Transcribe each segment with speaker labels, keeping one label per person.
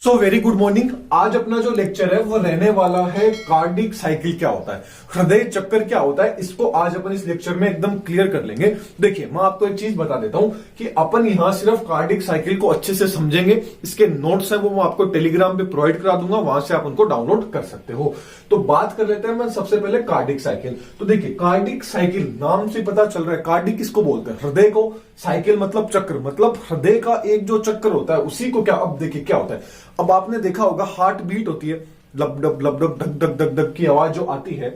Speaker 1: So very good morning. आज अपना जो लेक्चर है वो रहने वाला है कार्डिक साइकिल क्या होता है, हृदय चक्कर क्या होता है। इसको आज अपन इस लेक्चर में एकदम क्लियर कर लेंगे। देखिए मैं आपको एक चीज बता देता हूं कि अपन यहां सिर्फ कार्डिक साइकिल को अच्छे से समझेंगे। इसके नोट्स है वो मैं आपको टेलीग्राम पे प्रोवाइड करा दूंगा, वहां से आप उनको डाउनलोड कर सकते हो। तो बात कर लेते हैं मैं सबसे पहले कार्डिक साइकिल। तो देखिए कार्डिक साइकिल नाम से पता चल रहा है, कार्डिक किसको बोलते हैं, हृदय को। साइकिल मतलब चक्र, मतलब हृदय का एक जो चक्कर होता है उसी को क्या, अब देखिए क्या होता है। अब आपने देखा होगा हार्ट बीट होती है, लब डब धक धक धक धक की आवाज जो आती है,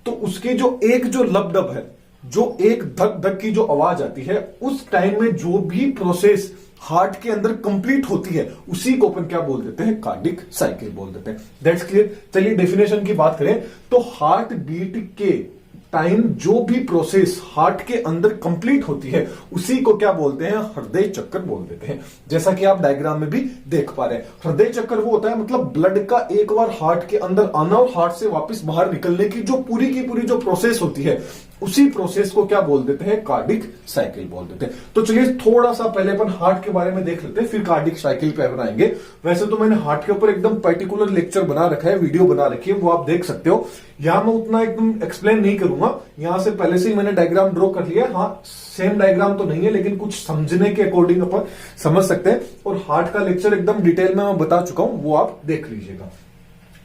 Speaker 1: तो उसके जो लब डब है, जो एक धक धक की जो आवाज आती है, उस टाइम में जो भी प्रोसेस हार्ट के अंदर कंप्लीट होती है उसी को अपन क्या बोल देते हैं, कार्डिक साइकिल बोल देते हैं। That's clear. चलिए डेफिनेशन की बात करें तो हार्ट बीट के टाइम जो भी प्रोसेस हार्ट के अंदर कंप्लीट होती है उसी को क्या बोलते हैं, हृदय चक्कर बोल देते हैं। जैसा कि आप डायग्राम में भी देख पा रहे हैं, हृदय चक्कर वो होता है मतलब ब्लड का एक बार हार्ट के अंदर आना और हार्ट से वापस बाहर निकलने की जो पूरी की पूरी जो प्रोसेस होती है उसी प्रोसेस को क्या बोल देते हैं, कार्डिक साइकिल बोल देते हैं। तो चलिए थोड़ा सा पहले अपन हार्ट के बारे में देख लेते हैं, फिर कार्डिक साइकिल पे बनाएंगे। वैसे तो मैंने हार्ट के ऊपर एकदम पर्टिकुलर लेक्चर बना रखा है, वीडियो बना रखी है, वो आप देख सकते हो। यहां मैं उतना एकदम एक्सप्लेन नहीं करूंगा, यहां से पहले से ही मैंने डायग्राम ड्रॉ कर लिया। हाँ सेम डायग्राम तो नहीं है, लेकिन कुछ समझने के अकॉर्डिंग अपन समझ सकते हैं। और हार्ट का लेक्चर एकदम डिटेल में मैं बता चुका हूं, वो आप देख लीजिएगा।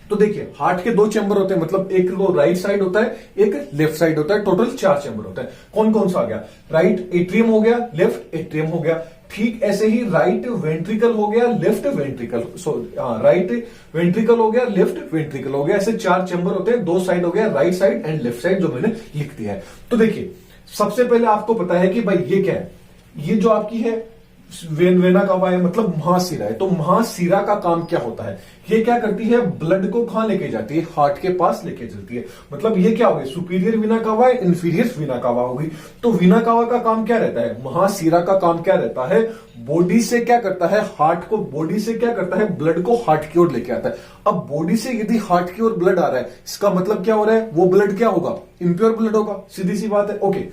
Speaker 1: तो देखिए हार्ट के दो चैम्बर होते हैं, मतलब एक वो राइट साइड होता है, एक लेफ्ट साइड होता है। टोटल 4 चैम्बर होता है। कौन कौन सा आ गया, राइट एट्रियम हो गया, लेफ्ट एट्रियम हो गया। ठीक ऐसे ही राइट वेंट्रिकल हो गया, लेफ्ट वेंट्रिकल, राइट वेंट्रिकल हो गया, लेफ्ट वेंट्रिकल हो गया। ऐसे 4 चैम्बर होते हैं, 2 साइड हो गया, right side and left side, जो मैंने लिख दिया है। तो देखिए सबसे पहले आपको पता है कि भाई ये क्या है, ये जो आपकी है वेना कवा है, मतलब महाशिरा है। तो महाशिरा का काम क्या होता है, ये क्या करती है, ब्लड को कहां लेके जाती है, हार्ट के पास लेके चलती है। मतलब ये क्या होगी, सुपीरियर वीना कावा है, इंफीरियर वीना कावा होगी। तो वीना कावा का काम क्या रहता है, महाशिरा का काम क्या रहता है, बॉडी से क्या करता है, हार्ट को, बॉडी से क्या करता है, ब्लड को हार्ट की ओर लेके आता है। अब बॉडी से यदि हार्ट की ओर ब्लड आ रहा है, इसका मतलब क्या हो रहा है, वो ब्लड क्या होगा, इम्प्योर ब्लड होगा, सीधी सी बात है। ओके,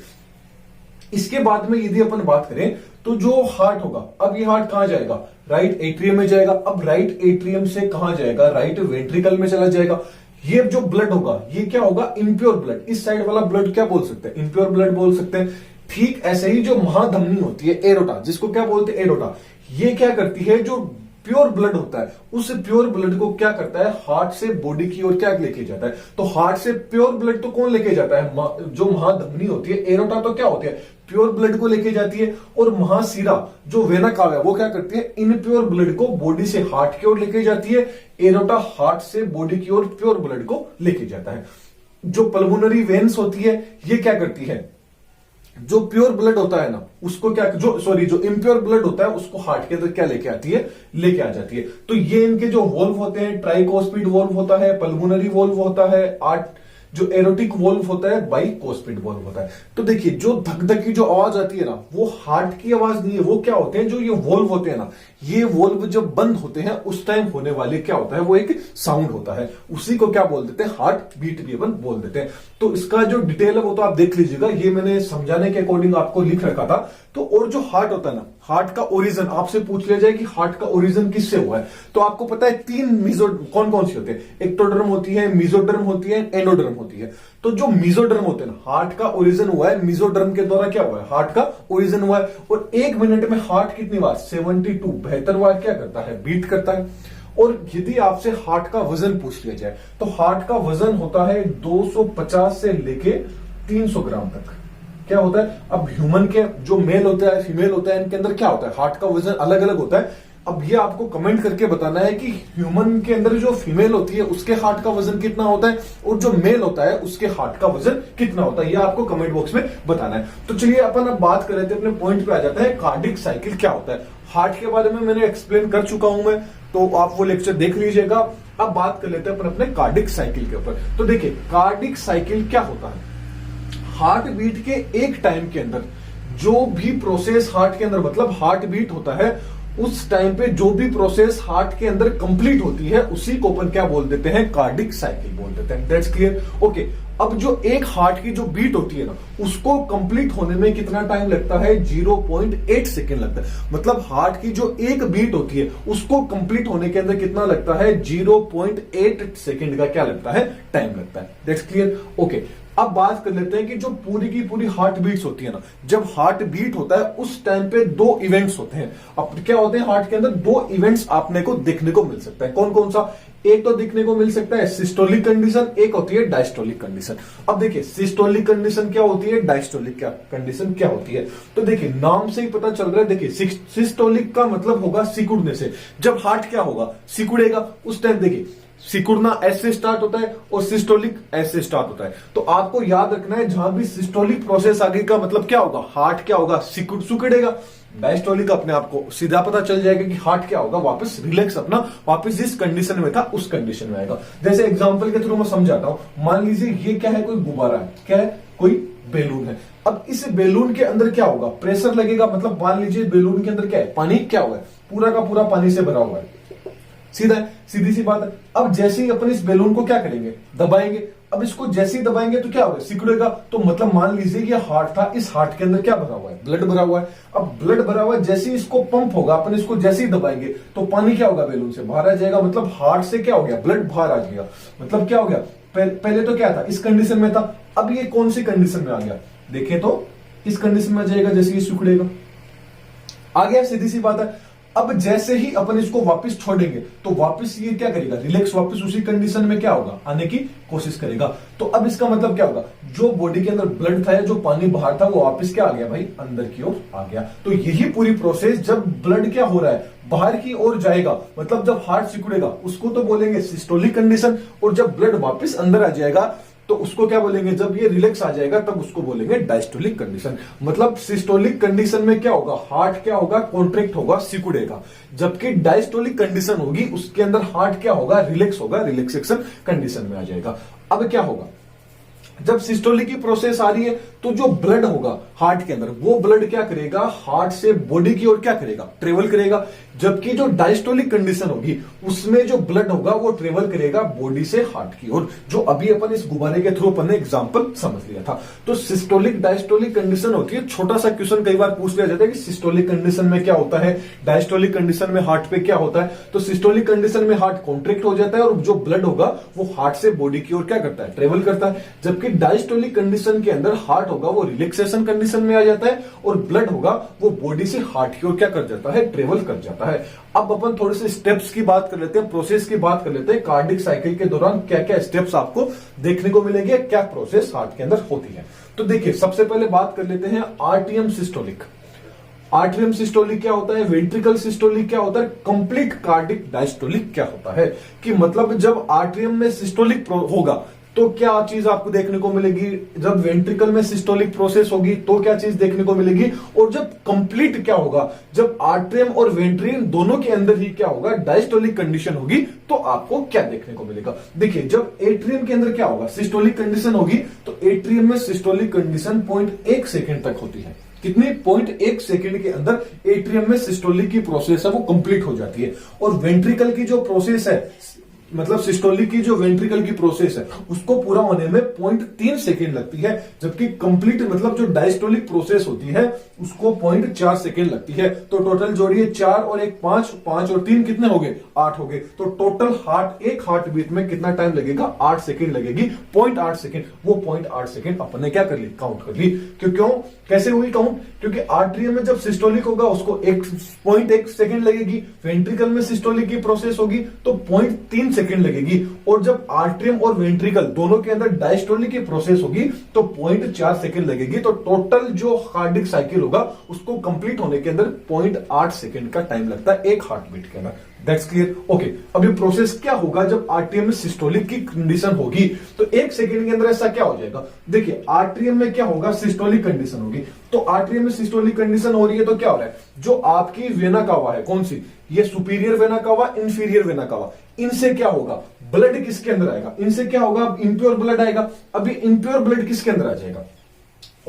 Speaker 1: इसके बाद में यदि अपन बात करें तो जो हार्ट होगा, अब ये हार्ट कहां जाएगा, राइट एट्रियम में जाएगा। अब राइट एट्रियम से कहां जाएगा, राइट वेंट्रिकल में चला जाएगा। ये जो ब्लड होगा ये क्या होगा, इम्प्योर ब्लड। इस साइड वाला ब्लड क्या बोल सकते हैं, इम्प्योर ब्लड बोल सकते हैं। ठीक ऐसे ही जो महाधमनी होती है, एरोटा, जिसको क्या बोलते हैं, एरोटा, ये क्या करती है, जो प्योर ब्लड होता है उस प्योर ब्लड को क्या करता है, हार्ट से बॉडी की ओर क्या लेके जाता है। तो हार्ट से प्योर ब्लड तो कौन लेके जाता है, जो महाधमनी होती है, एरोटा, तो क्या होती है, प्योर ब्लड को लेके जाती है। और महाशिरा जो वेना कावा है वो क्या करती है, इन प्योर ब्लड को बॉडी से हार्ट की ओर लेके जाती है। एरोटा हार्ट से बॉडी की ओर प्योर ब्लड को लेके जाता है। जो पल्मोनरी वेन्स होती है ये क्या करती है, जो प्योर ब्लड होता है ना उसको क्या, जो इम्प्योर ब्लड होता है उसको हार्ट के अंदर क्या लेके आती है, लेके आ जाती है। तो ये इनके जो वॉल्व होते हैं, ट्राइकोस्पिड वॉल्व होता है, पल्मोनरी वॉल्व होता है, जो एरोटिक वॉल्व होता है, बाइकोस्पिड वॉल्व होता है। तो देखिए जो धक धक की जो आवाज आती है ना, वो हार्ट की आवाज नहीं है, वो क्या होते हैं, जो ये वॉल्व होते हैं ना, ये वॉल्व जब बंद होते हैं उस टाइम होने वाले क्या होता है, वो एक साउंड होता है, उसी को क्या बोल देते हैं, हार्ट बीट भी अपन बोल देते हैं। तो इसका जो डिटेल है वो तो आप देख लीजिएगा, ये मैंने समझाने के अकॉर्डिंग आपको लिख रखा था। तो और जो हार्ट होता है ना, हार्ट का ओरिजिन आपसे पूछ लिया जाए कि हार्ट का ओरिजिन किससे हुआ है, तो आपको पता है 3 कौन कौन सी होते हैं, एक्टोडर्म होती है, मीजोडर्म होती है, एंडोडर्म होती है। तो जो मीजोडर्म होते हैं ना, हार्ट का ओरिजिन हुआ है मीजोडर्म के द्वारा, क्या हुआ है, हार्ट का ओरिजिन हुआ है। और 1 मिनट में हार्ट कितनी बार, 72 72 बार क्या करता है, बीट करता है। और यदि आपसे हार्ट का वजन पूछ लिया जाए तो हार्ट का वजन होता है 250 से लेके 300 ग्राम तक। क्या होता है, अब ह्यूमन के जो मेल होता है, फीमेल होता है, इनके अंदर क्या होता है, हार्ट का वजन अलग अलग होता है। अब ये आपको कमेंट करके बताना है कि ह्यूमन के अंदर जो फीमेल होती है उसके हार्ट का वजन कितना होता है और जो मेल होता है उसके हार्ट का वजन कितना होता है, ये आपको कमेंट बॉक्स में बताना है। तो चलिए अपन अब बात कर रहे थे, अपने पॉइंट पे आ जाता है, कार्डिक साइकिल क्या होता है। हार्ट के बारे में मैंने एक्सप्लेन कर चुका हूं मैं, तो आप वो लेक्चर देख लीजिएगा। अब बात कर लेते हैं अपन अपने कार्डिक साइकिल के ऊपर। तो देखिए कार्डिक साइकिल क्या होता है, हार्ट बीट के एक टाइम के अंदर जो भी प्रोसेस हार्ट के अंदर, मतलब हार्ट बीट होता है, उस टाइम पे जो भी प्रोसेस हार्ट के अंदर कंप्लीट होती है उसी को अपन क्या बोल देते हैं, कार्डिक साइकिल बोल देते हैं। That's clear. ओके, अब जो एक हार्ट की जो बीट होती है ना, उसको कंप्लीट होने में कितना टाइम लगता है, 0.8 सेकेंड लगता है। मतलब हार्ट की जो एक बीट होती है उसको कंप्लीट होने के अंदर कितना लगता है, 0.8 सेकेंड का क्या लगता है, टाइम लगता है। That's clear. ओके, अब बात कर लेते हैं कि जो पूरी की पूरी हार्ट बीट्स होती है ना, जब हार्ट बीट होता है उस टाइम पे दो इवेंट्स होते हैं। अब क्या होते हैं, हार्ट के अंदर दो इवेंट्स आपने को देखने को मिल सकता है। कौन कौन सा, एक तो देखने को मिल सकता है सिस्टोलिक कंडीशन, एक होती है डायस्टोलिक कंडीशन। अब देखिए सिस्टोलिक कंडीशन क्या होती है, डायस्टोलिक कंडीशन क्या होती है। तो देखिए नाम से ही पता चल रहा है, देखिए सिस्टोलिक का मतलब होगा सिकुड़ने से। जब हार्ट क्या होगा, सिकुड़ेगा, उस टाइम देखिए सिकुड़ना एस से स्टार्ट होता है और सिस्टोलिक एस से स्टार्ट होता है। तो आपको याद रखना है जहां भी सिस्टोलिक प्रोसेस आगे का मतलब क्या होगा, हार्ट क्या होगा, सिकुड़ेगा। डायस्टोलिक अपने आप को सीधा पता चल जाएगा कि हार्ट क्या होगा, वापस रिलैक्स अपना, वापस जिस कंडीशन में था उस कंडीशन में आएगा। जैसे एग्जांपल के थ्रू मैं समझाता हूं। मान लीजिए ये क्या है, कोई गुब्बारा है, क्या है, कोई बेलून है। अब इस बेलून के अंदर क्या होगा, प्रेशर लगेगा। मतलब मान लीजिए बेलून के अंदर क्या है, पानी क्या हुआ है, पूरा का पूरा पानी से भरा हुआ है। सीधा है, सीधी सी बात है। अब जैसे ही अपन इस बेलून को क्या करेंगे, दबाएंगे। अब इसको जैसे ही दबाएंगे तो क्या होगा, सिकुड़ेगा। तो मतलब मान लीजिए ये हार्ट था, इस हार्ट के अंदर क्या भरा हुआ है, ब्लड भरा हुआ है। अब ब्लड भरा हुआ है, जैसे ही इसको पंप होगा, अपन इसको जैसे ही दबाएंगे तो पानी क्या होगा, बेलून से बाहर आ जाएगा। मतलब हार्ट से क्या हो गया, ब्लड बाहर आ जाएगा। मतलब क्या हो गया, पहले तो क्या था, इस कंडीशन में था, अब ये कौन सी कंडीशन में आ गया, देखें तो इस कंडीशन में आ जाएगा, जैसे ही सिकुड़ेगा आ गया, सीधी सी बात है। अब जैसे ही अपन इसको वापस छोड़ेंगे तो वापस ये क्या करेगा, रिलैक्स, वापस उसी कंडीशन में क्या होगा, आने की कोशिश करेगा। तो अब इसका मतलब क्या होगा, जो बॉडी के अंदर ब्लड था या जो पानी बाहर था वो वापस क्या आ गया भाई, अंदर की ओर आ गया। तो यही पूरी प्रोसेस, जब ब्लड क्या हो रहा है, बाहर की ओर जाएगा, मतलब जब हार्ट सिकुड़ेगा उसको तो बोलेंगे सिस्टोलिक कंडीशन, और जब ब्लड वापस अंदर आ जाएगा तो उसको क्या बोलेंगे, जब ये रिलैक्स आ जाएगा तब उसको बोलेंगे डायस्टोलिक कंडीशन। मतलब सिस्टोलिक कंडीशन में क्या होगा, हार्ट क्या होगा, कॉन्ट्रैक्ट होगा, सिकुड़ेगा। जबकि डायस्टोलिक कंडीशन होगी उसके अंदर हार्ट क्या होगा, रिलैक्स होगा, रिलैक्सेशन कंडीशन में आ जाएगा। अब क्या होगा, जब सिस्टोलिक की प्रोसेस आ रही है तो जो ब्लड होगा हार्ट के अंदर, वो ब्लड क्या करेगा, हार्ट से बॉडी की ओर क्या करेगा, ट्रेवल करेगा। जबकि जो डायस्टोलिक कंडीशन होगी उसमें जो ब्लड होगा वो ट्रेवल करेगा बॉडी से हार्ट की ओर, जो अभी अपन इस गुब्बारे के थ्रू अपन ने एग्जांपल समझ लिया था। तो सिस्टोलिक डायस्टोलिक कंडीशन होती है। छोटा सा क्वेश्चन कई बार पूछ लिया जाता है कि सिस्टोलिक कंडीशन में क्या होता है, डायस्टोलिक कंडीशन में हार्ट पे क्या होता है। तो सिस्टोलिक कंडीशन में हार्ट कॉन्ट्रैक्ट हो जाता है और जो ब्लड होगा वो हार्ट से बॉडी की ओर क्या करता है, ट्रेवल करता है। जबकि डायस्टोलिक कंडीशन के अंदर हार्ट होगा वो रिलैक्सेशन कंडीशन में आ जाता है और ब्लड होगा वो बॉडी से हार्ट की ओर क्या कर जाता है, ट्रेवल कर जाता है। अब अपन थोड़े से स्टेप्स की बात कर लेते हैं, प्रोसेस की बात कर लेते हैं। कार्डिक साइकिल के दौरान क्या क्या स्टेप्स आपको देखने को मिलेंगे, क्या प्रोसेस हार्ट के अंदर होती है। तो देखिए सबसे पहले बात कर लेते हैं आर्टियम सिस्टोलिक। आर्टियम सिस्टोलिक क्या होता है, वेंट्रिकल सिस्टोलिक क्या होता है, कंप्लीट कार्डिक डायस्टोलिक क्या होता है। कि मतलब जब आर्टियम में सिस्टोलिक होगा तो क्या चीज आपको देखने को मिलेगी, जब वेंट्रिकल में सिस्टोलिक प्रोसेस होगी तो क्या चीज देखने को मिलेगी, और जब कंप्लीट क्या होगा, जब आर्ट्रियम और वेंट्रियम दोनों के अंदर ही क्या होगा, डायस्टोलिक कंडीशन होगी, तो आपको क्या देखने को मिलेगा। देखिए जब एट्रियम के अंदर क्या होगा, सिस्टोलिक कंडीशन होगी, तो एट्रियम में सिस्टोलिक कंडीशन 0.1 सेकेंड तक होती है। कितनी, 0.1 सेकेंड के अंदर एट्रियम में सिस्टोलिक की प्रोसेस है वो कंप्लीट हो जाती है। और वेंट्रिकल की जो प्रोसेस है, मतलब सिस्टोलिक की जो वेंट्रिकल की प्रोसेस है उसको पूरा होने में 0.3 सेकेंड लगती है। जबकि कंप्लीट मतलब जो डायस्टोलिक प्रोसेस होती है उसको 0.4 सेकेंड लगती है। तो टोटल जोड़िए 4 और 1 5, 5 और 3 कितने हो गए, 8 हो गए। तो टोटल एक हार्ट बीट में कितना टाइम लगेगा, 8 सेकेंड लगेगी, 0.8 सेकेंड। वो 0.8 सेकेंड अपन ने क्या कर ली, काउंट कर ली। क्यों, कैसे हुई काउंट, क्योंकि आर्ट्रियम में जब सिस्टोलिक होगा उसको 0.1 सेकेंड लगेगी, वेंट्रिकल में सिस्टोलिक की प्रोसेस होगी तो 0.3 सेकेंड लगेगी, और जब आर्ट्रियम और वेंट्रिकल दोनों के अंदर डायस्टोलिक की प्रोसेस होगी तो 0.4 सेकेंड लगेगी। तो टोटल जो कार्डिक साइकिल होगा उसको कंप्लीट होने के अंदर 0.8 सेकेंड का टाइम लगता है एक हार्ट बीट के अंदर। That's clear. ओके, अभी प्रोसेस क्या होगा जब आर्ट्रियम में सिस्टोलिक की कंडीशन होगी, तो 1 सेकेंड के अंदर ऐसा क्या हो जाएगा। देखिए आर्ट्रियम में क्या होगा, सिस्टोलिक कंडीशन होगी, तो आर्ट्रियम में सिस्टोलिक कंडीशन हो रही है तो क्या हो रहा है, जो आपकी वेना कावा है, कौन सी, ये superior vena cava, inferior vena cava, इनसे क्या होगा, ब्लड किसके अंदर आएगा, इनसे क्या होगा, इम्प्योर ब्लड आएगा। अभी इम्प्योर ब्लड किसके अंदर आ जाएगा,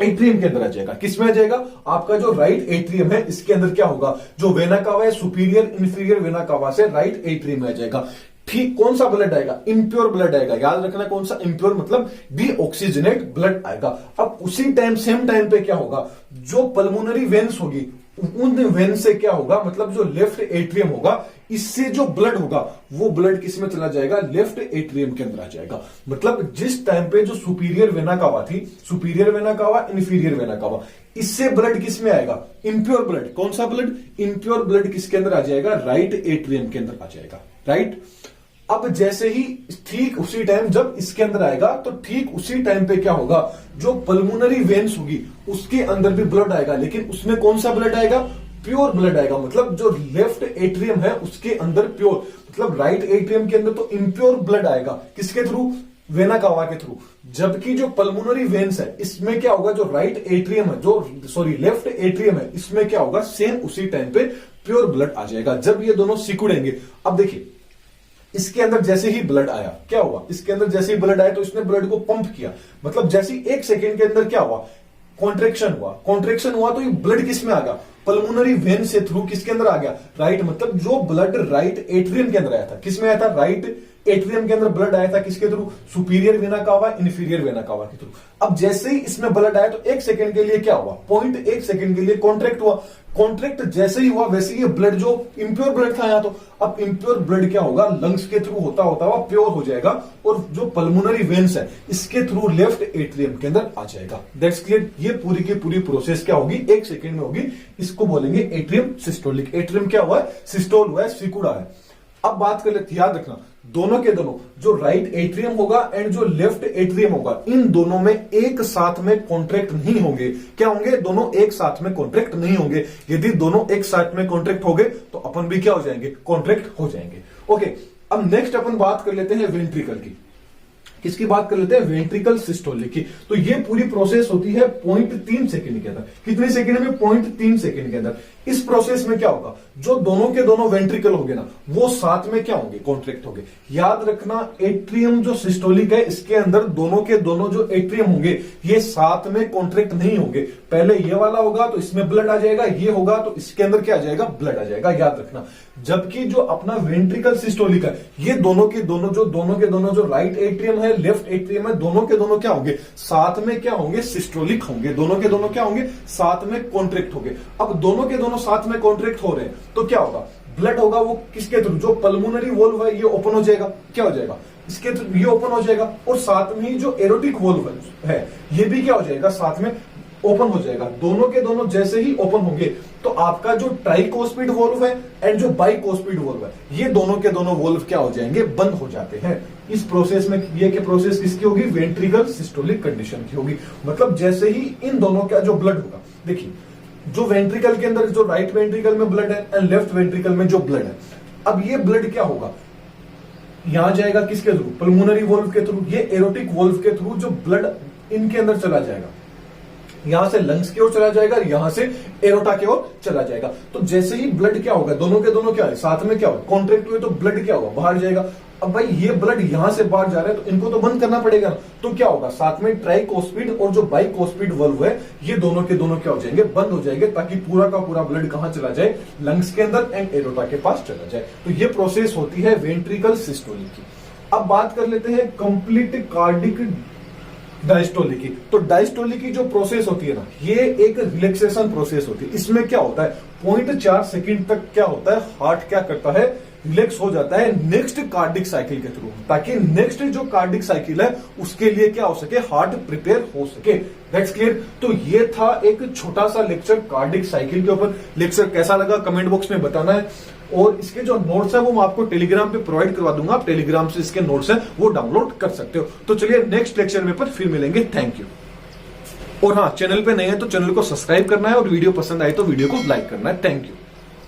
Speaker 1: एट्रियम के अंदर आ जाएगा। किसमें आ जाएगा? आपका जो राइट एट्रियम है इसके अंदर क्या होगा, जो वेना कावा है सुपीरियर इंफीरियर वेना कावा से राइट एट्रियम में आ जाएगा। ठीक कौन सा ब्लड आएगा? इम्प्योर ब्लड आएगा। याद रखना कौन सा? इम्प्योर मतलब डीऑक्सीजनेट ब्लड आएगा। अब उसी टाइम सेम टाइम पे क्या होगा, जो पल्मोनरी वेन्स होगी उन वेन से क्या होगा, मतलब जो लेफ्ट एट्रियम होगा इससे जो ब्लड होगा वो ब्लड किस में चला जाएगा? लेफ्ट एट्रियम के अंदर आ जाएगा। मतलब जिस टाइम पे जो सुपीरियर वेना कावा थी, superior vena cava inferior vena cava, इससे ब्लड किस में आएगा? Impure blood. कौन सा ब्लड? इम्प्योर ब्लड किसके अंदर आ जाएगा? राइट एट्रियम के अंदर आ जाएगा। राइट। अब जैसे ही ठीक उसी टाइम जब इसके अंदर आएगा तो ठीक उसी टाइम पे क्या होगा, जो पल्मोनरी वेन्स होगी उसके अंदर भी ब्लड आएगा, लेकिन उसमें कौन सा ब्लड आएगा? प्योर ब्लड आएगा। मतलब जो लेफ्ट एट्रियम है उसके अंदर प्योर, मतलब राइट एट्रियम के अंदर तो इम्प्योर ब्लड आएगा। किसके थ्रू? वेना कावा के थ्रू। जबकि जो पल्मोनरी वेन्स है इसमें क्या होगा, जो राइट एट्रियम है, जो सॉरी लेफ्ट एट्रियम है, इसमें क्या होगा, सेम उसी टाइम पे प्योर ब्लड आ जाएगा जब ये दोनों सिकुड़ेंगे। अब देखिए इसके अंदर जैसे ही ब्लड आया क्या हुआ, इसके अंदर जैसे ही ब्लड आया तो इसने ब्लड को पंप किया, मतलब जैसे ही 1 सेकेंड के अंदर क्या हुआ, कॉन्ट्रेक्शन हुआ। कॉन्ट्रेक्शन हुआ तो ये ब्लड किस में आ गया? पल्मोनरी वेन से थ्रू किसके अंदर आ गया? राइट। मतलब जो ब्लड राइट एट्रियम के अंदर आया था, किसमें आया था? राइट एट्रियम के अंदर ब्लड आया था। किसके through? Superior vena cava inferior vena cava के थ्रू। अब जैसे ही इसमें ब्लड आया तो 1 सेकेंड के लिए क्या हुआ? 0.1 सेकेंड के लिए कॉन्ट्रैक्ट हुआ। कॉन्ट्रैक्ट जैसे ही हुआ वैसे ही ब्लड जो इम्प्योर ब्लड था यहां, तो अब इम्प्योर ब्लड क्या होगा, लंग्स के थ्रू होता होता हुआ प्योर हो जाएगा और जो पल्मोनरी वेन्स है इसके थ्रू लेफ्ट एट्रियम के अंदर आ जाएगा। That's clear. ये पूरी की पूरी प्रोसेस क्या होगी? 1 सेकेंड में होगी। इसको बोलेंगे एट्रियम सिस्टोलिक। एट्रियम क्या हुआ है? सिस्टोल हुआ है, सिकुड़ा है। अब बात कर लेते, याद रखना दोनों के दोनों जो राइट एट्रियम होगा एंड जो लेफ्ट एट्रियम होगा, इन दोनों में एक साथ में कॉन्ट्रैक्ट नहीं होंगे। क्या होंगे? दोनों एक साथ में कॉन्ट्रैक्ट नहीं होंगे। यदि दोनों एक साथ में कॉन्ट्रैक्ट हो गए तो अपन भी क्या हो जाएंगे? कॉन्ट्रैक्ट हो जाएंगे। ओके, अब नेक्स्ट अपन बात कर लेते हैं वेंट्रिकल की। किसकी बात कर लेते हैं? वेंट्रिकल सिस्टोलिक की। तो ये पूरी प्रोसेस होती है 0.3 सेकंड के अंदर। कितने सेकंड में? 0.3 सेकंड के अंदर। इस प्रोसेस में क्या होगा, जो दोनों के दोनों वेंट्रिकल होंगे ना वो साथ में क्या होंगे? कॉन्ट्रैक्ट होंगे। याद रखना एट्रियम जो सिस्टोलिक है इसके अंदर दोनों के दोनों जो एट्रियम होंगे ये साथ में कॉन्ट्रैक्ट नहीं होंगे। पहले ये वाला होगा तो इसमें ब्लड आ जाएगा, ये होगा तो इसके अंदर क्या आ जाएगा? ब्लड आ जाएगा। याद रखना। जबकि जो अपना वेंट्रिकल सिस्टोलिक है ये दोनों के दोनों जो राइट एट्रियम है लेफ्ट एट्रियम है, दोनों के दोनों क्या होंगे? साथ में क्या होंगे? सिस्टोलिक होंगे। दोनों के दोनों क्या होंगे? साथ में कॉन्ट्रैक्ट होंगे। अब दोनों के दोनों साथ में कॉन्ट्रैक्ट हो रहे हैं तो क्या होगा? ब्लड होगा वो किसके थ्रू? जो पल्मोनरी वोल्व है ये ओपन हो जाएगा। क्या हो जाएगा? इसके थ्रू ये ओपन हो जाएगा और साथ में ही जो एरोटिक वोल्व है ये भी क्या हो जाएगा? साथ में ओपन हो जाएगा। दोनों के दोनों जैसे ही ओपन होंगे तो आपका जो ट्राइकोस्पिड वोल्व है एंड जो बाइकोस्पिड वोल्व है ये दोनों के दोनों वोल्व क्या हो जाएंगे? बंद हो जाते हैं। इस प्रोसेस में ये के प्रोसेस किसकी होगी? वेंट्रिकल सिस्टोलिक कंडीशन की होगी। मतलब जैसे ही इन दोनों का जो ब्लड होगा, देखिए जो वेंट्रिकल के अंदर जो राइट वेंट्रिकल में ब्लड है एंड लेफ्ट वेंट्रिकल में जो ब्लड है, अब ये ब्लड क्या होगा? यहां जाएगा किसके थ्रू? पल्मोनरी वोल्व के थ्रू। ये एरोटिक वोल्व के थ्रू जो ब्लड इनके अंदर चला जाएगा, यहां से लंग्स की ओर चला जाएगा, यहां से एरोटा की ओर चला जाएगा। तो जैसे ही ब्लड क्या होगा? दोनों के दोनों क्या है? साथ में क्या होगा? कॉन्ट्रैक्ट हुए तो ब्लड क्या होगा? बाहर जाएगा। अब भाई ये ब्लड यहां से बाहर जा रहा है तो इनको तो बंद करना पड़ेगा। तो क्या होगा? साथ में ट्राइकोस्पिड और जो बाइकोस्पिड वल्व है ये दोनों के दोनों क्या हो जाएंगे? बंद हो जाएंगे, ताकि पूरा का पूरा ब्लड कहां चला जाए? लंग्स के अंदर एंड एरोटा के पास चला जाए। तो ये प्रोसेस होती है वेंट्रिकल सिस्टोलिक की। अब बात कर लेते हैं कंप्लीट कार्डिक डायस्टोलिक की। तो डायस्टोलिक की जो प्रोसेस होती है ना ये एक रिलैक्सेशन प्रोसेस होती है। इसमें क्या होता है? 0.4 सेकंड तक क्या होता है? हार्ट क्या करता है? रिलैक्स हो जाता है नेक्स्ट कार्डिक साइकिल के थ्रू, ताकि नेक्स्ट जो कार्डिक साइकिल है उसके लिए क्या हो सके? हार्ट प्रिपेयर हो सके। That's clear. तो ये था एक छोटा सा लेक्चर कार्डिक साइकिल के ऊपर। लेक्चर कैसा लगा कमेंट बॉक्स में बताना है, और इसके जो नोट्स है वो मैं आपको टेलीग्राम पे प्रोवाइड करवा दूंगा। आप टेलीग्राम से इसके नोट्स है वो डाउनलोड कर सकते हो। तो चलिए नेक्स्ट लेक्चर में पर फिर मिलेंगे। Thank you. और हाँ, चैनल पे नए हैं तो चैनल को सब्सक्राइब करना है और वीडियो पसंद आए तो वीडियो को लाइक करना है। Thank you.